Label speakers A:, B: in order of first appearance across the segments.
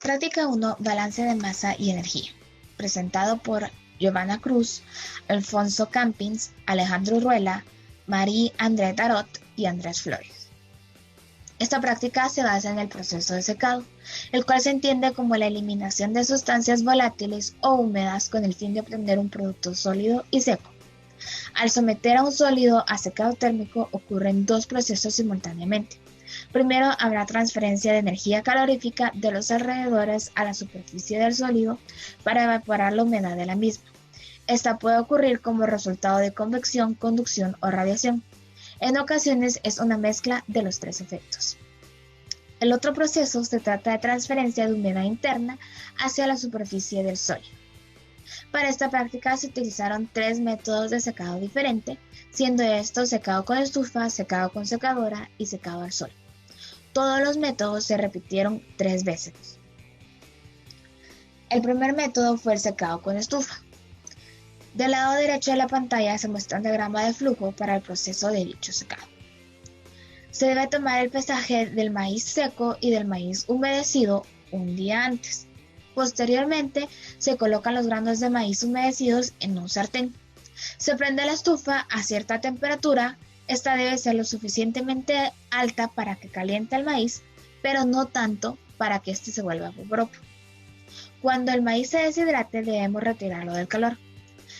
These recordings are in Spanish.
A: Práctica 1. Balance de masa y energía. Presentado por Giovanna Cruz, Alfonso Campins, Alejandro Ruela, Marie-André Tarot y Andrés Flores. Esta práctica se basa en el proceso de secado, el cual se entiende como la eliminación de sustancias volátiles o húmedas con el fin de obtener un producto sólido y seco. Al someter a un sólido a secado térmico ocurren dos procesos simultáneamente. Primero habrá transferencia de energía calorífica de los alrededores a la superficie del sólido para evaporar la humedad de la misma. Esta puede ocurrir como resultado de convección, conducción o radiación. En ocasiones es una mezcla de los tres efectos. El otro proceso se trata de transferencia de humedad interna hacia la superficie del sólido. Para esta práctica se utilizaron tres métodos de secado diferentes, siendo estos secado con estufa, secado con secadora y secado al sol. Todos los métodos se repitieron 3 veces. El primer método fue el secado con estufa. Del lado derecho de la pantalla se muestra un diagrama de flujo para el proceso de dicho secado. Se debe tomar el pesaje del maíz seco y del maíz humedecido un día antes. Posteriormente, se colocan los granos de maíz humedecidos en un sartén. Se prende la estufa a cierta temperatura. Esta debe ser lo suficientemente alta para que caliente el maíz, pero no tanto para que éste se vuelva poporopo. Cuando el maíz se deshidrate, debemos retirarlo del calor.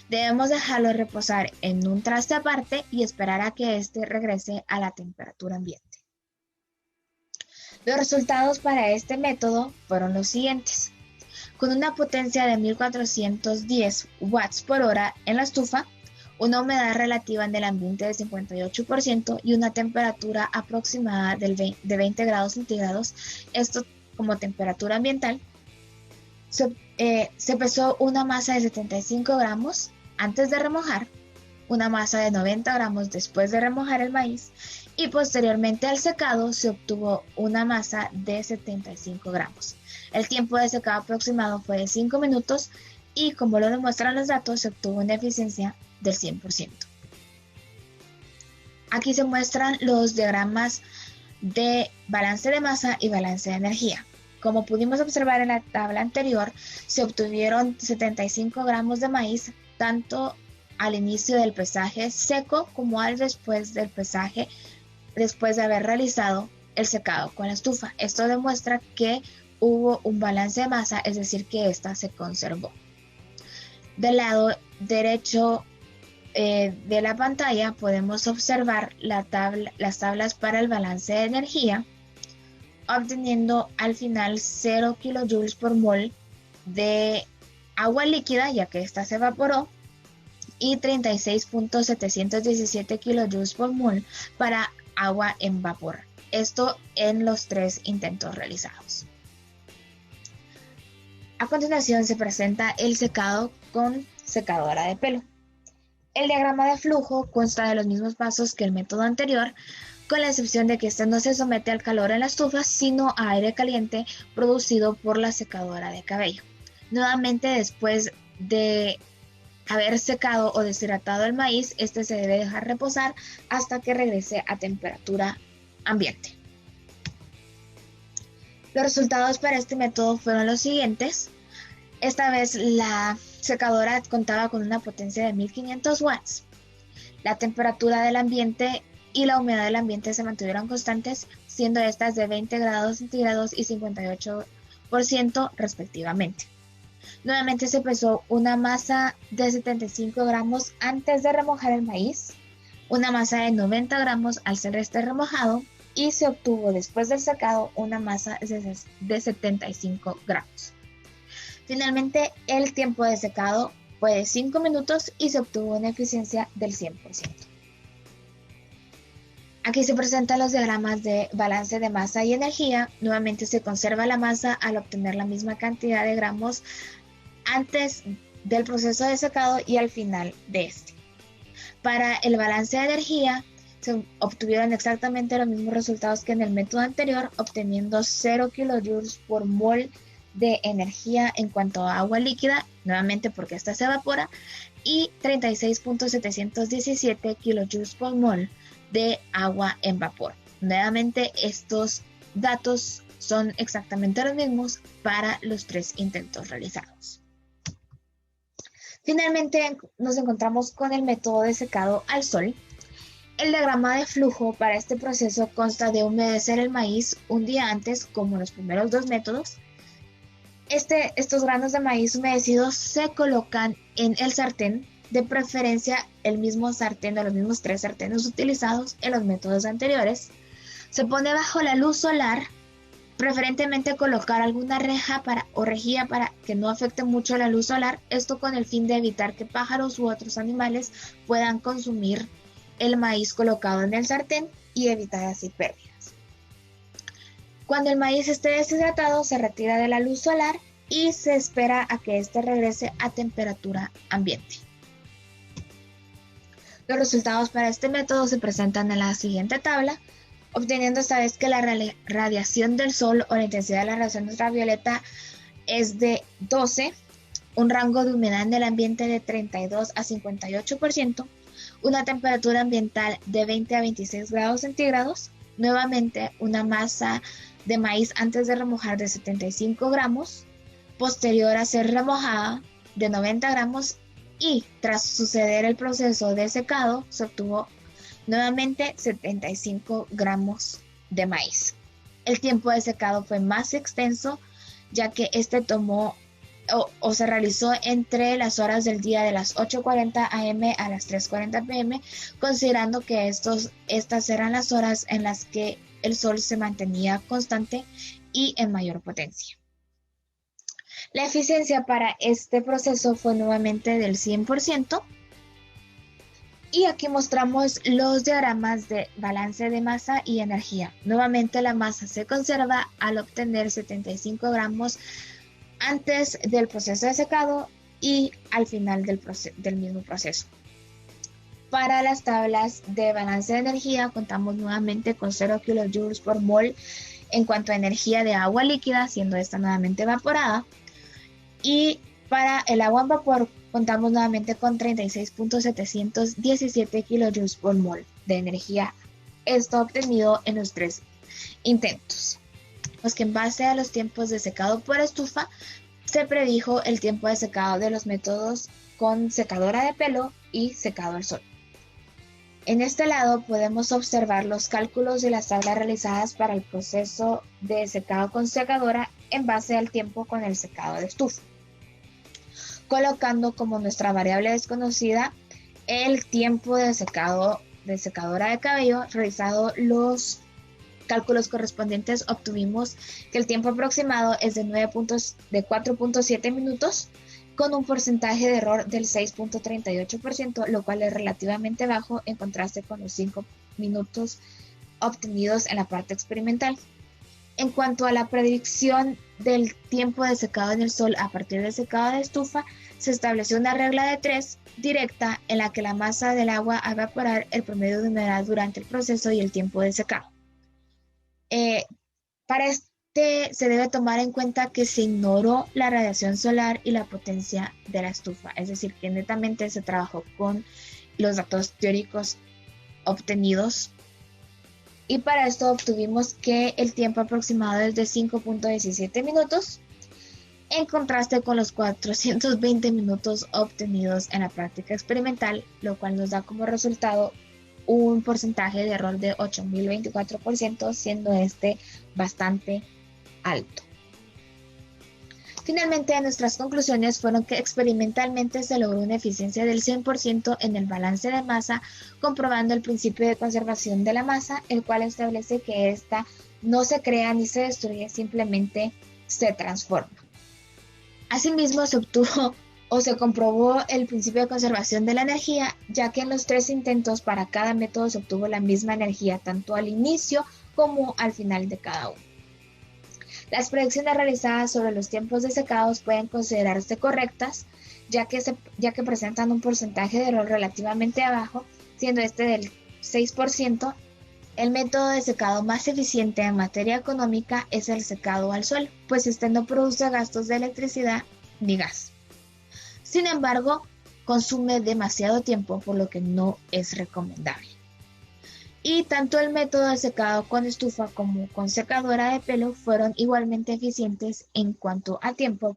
A: Debemos dejarlo reposar en un traste aparte y esperar a que éste regrese a la temperatura ambiente. Los resultados para este método fueron los siguientes. Con una potencia de 1410 watts por hora en la estufa, una humedad relativa en el ambiente de 58% y una temperatura aproximada de 20 grados centígrados, esto como temperatura ambiental. Se pesó una masa de 75 gramos antes de remojar, una masa de 90 gramos después de remojar el maíz y posteriormente al secado se obtuvo una masa de 75 gramos. El tiempo de secado aproximado fue de 5 minutos y como lo demuestran los datos se obtuvo una eficiencia del 100%. Aquí se muestran los diagramas de balance de masa y balance de energía. Como pudimos observar en la tabla anterior, se obtuvieron 75 gramos de maíz tanto al inicio del pesaje seco como al después del pesaje, después de haber realizado el secado con la estufa. Esto demuestra que hubo un balance de masa, es decir, que ésta se conservó. Del lado derecho de la pantalla podemos observar las tablas para el balance de energía, obteniendo al final 0 kJ por mol de agua líquida, ya que ésta se evaporó, y 36.717 kJ por mol para agua en vapor. Esto en los 3 intentos realizados. A continuación se presenta el secado con secadora de pelo. El diagrama de flujo consta de los mismos pasos que el método anterior, con la excepción de que este no se somete al calor en la estufa, sino a aire caliente producido por la secadora de cabello. Nuevamente, después de haber secado o deshidratado el maíz, este se debe dejar reposar hasta que regrese a temperatura ambiente. Los resultados para este método fueron los siguientes. Esta vez la secadora contaba con una potencia de 1500 watts. La temperatura del ambiente y la humedad del ambiente se mantuvieron constantes, siendo estas de 20 grados centígrados y 58% respectivamente. Nuevamente se pesó una masa de 75 gramos antes de remojar el maíz, una masa de 90 gramos al ser este remojado y se obtuvo después del secado una masa de 75 gramos. Finalmente, el tiempo de secado fue de 5 minutos y se obtuvo una eficiencia del 100%. Aquí se presentan los diagramas de balance de masa y energía. Nuevamente se conserva la masa al obtener la misma cantidad de gramos antes del proceso de secado y al final de este. Para el balance de energía se obtuvieron exactamente los mismos resultados que en el método anterior, obteniendo 0 kJ por mol de energía en cuanto a agua líquida, nuevamente porque esta se evapora, y 36.717 kJ por mol de agua en vapor. Nuevamente estos datos son exactamente los mismos para los 3 intentos realizados. Finalmente nos encontramos con el método de secado al sol. El diagrama de flujo para este proceso consta de humedecer el maíz un día antes, como los primeros 2 métodos. Estos granos de maíz humedecidos se colocan en el sartén, de preferencia el mismo sartén o los mismos 3 sartenes utilizados en los métodos anteriores. Se pone bajo la luz solar, preferentemente colocar alguna reja o rejilla para que no afecte mucho la luz solar, esto con el fin de evitar que pájaros u otros animales puedan consumir el maíz colocado en el sartén y evitar así pérdidas. Cuando el maíz esté deshidratado, se retira de la luz solar y se espera a que éste regrese a temperatura ambiente. Los resultados para este método se presentan en la siguiente tabla, obteniendo esta vez que la radiación del sol o la intensidad de la radiación ultravioleta es de 12, un rango de humedad en el ambiente de 32 a 58%, una temperatura ambiental de 20 a 26 grados centígrados, nuevamente una masa de maíz antes de remojar de 75 gramos, posterior a ser remojada de 90 gramos y tras suceder el proceso de secado se obtuvo nuevamente 75 gramos de maíz. El tiempo de secado fue más extenso ya que este tomó o se realizó entre las horas del día de las 8:40 am a las 3:40 pm, considerando que estas eran las horas en las que el sol se mantenía constante y en mayor potencia. La eficiencia para este proceso fue nuevamente del 100%. Y aquí mostramos los diagramas de balance de masa y energía. Nuevamente la masa se conserva al obtener 75 gramos antes del proceso de secado y al final del mismo proceso. Para las tablas de balance de energía contamos nuevamente con 0 kJ por mol en cuanto a energía de agua líquida, siendo esta nuevamente evaporada. Y para el agua en vapor contamos nuevamente con 36.717 kJ por mol de energía, esto obtenido en los 3 intentos. Pues que en base a los tiempos de secado por estufa, se predijo el tiempo de secado de los métodos con secadora de pelo y secado al sol. En este lado podemos observar los cálculos de las tablas realizadas para el proceso de secado con secadora en base al tiempo con el secado de estufa, colocando como nuestra variable desconocida el tiempo de secado de secadora de cabello. Realizado los cálculos correspondientes, obtuvimos que el tiempo aproximado es de 4.7 minutos con un porcentaje de error del 6.38%, lo cual es relativamente bajo en contraste con los 5 minutos obtenidos en la parte experimental. En cuanto a la predicción del tiempo de secado en el sol a partir del secado de estufa, se estableció una regla de 3 directa en la que la masa del agua a evaporar, el promedio de humedad durante el proceso y el tiempo de secado. Para se debe tomar en cuenta que se ignoró la radiación solar y la potencia de la estufa, es decir, que netamente se trabajó con los datos teóricos obtenidos. Y para esto obtuvimos que el tiempo aproximado es de 5.17 minutos, en contraste con los 420 minutos obtenidos en la práctica experimental, lo cual nos da como resultado un porcentaje de error de 8.024%, siendo este bastante alto. Finalmente, nuestras conclusiones fueron que experimentalmente se logró una eficiencia del 100% en el balance de masa, comprobando el principio de conservación de la masa, el cual establece que ésta no se crea ni se destruye, simplemente se transforma. Asimismo, se obtuvo o se comprobó el principio de conservación de la energía, ya que en los 3 intentos para cada método se obtuvo la misma energía, tanto al inicio como al final de cada uno. Las predicciones realizadas sobre los tiempos de secados pueden considerarse correctas, ya que presentan un porcentaje de error relativamente bajo, siendo este del 6%. El método de secado más eficiente en materia económica es el secado al sol, pues este no produce gastos de electricidad ni gas. Sin embargo, consume demasiado tiempo, por lo que no es recomendable. Y tanto el método de secado con estufa como con secadora de pelo fueron igualmente eficientes en cuanto a tiempo,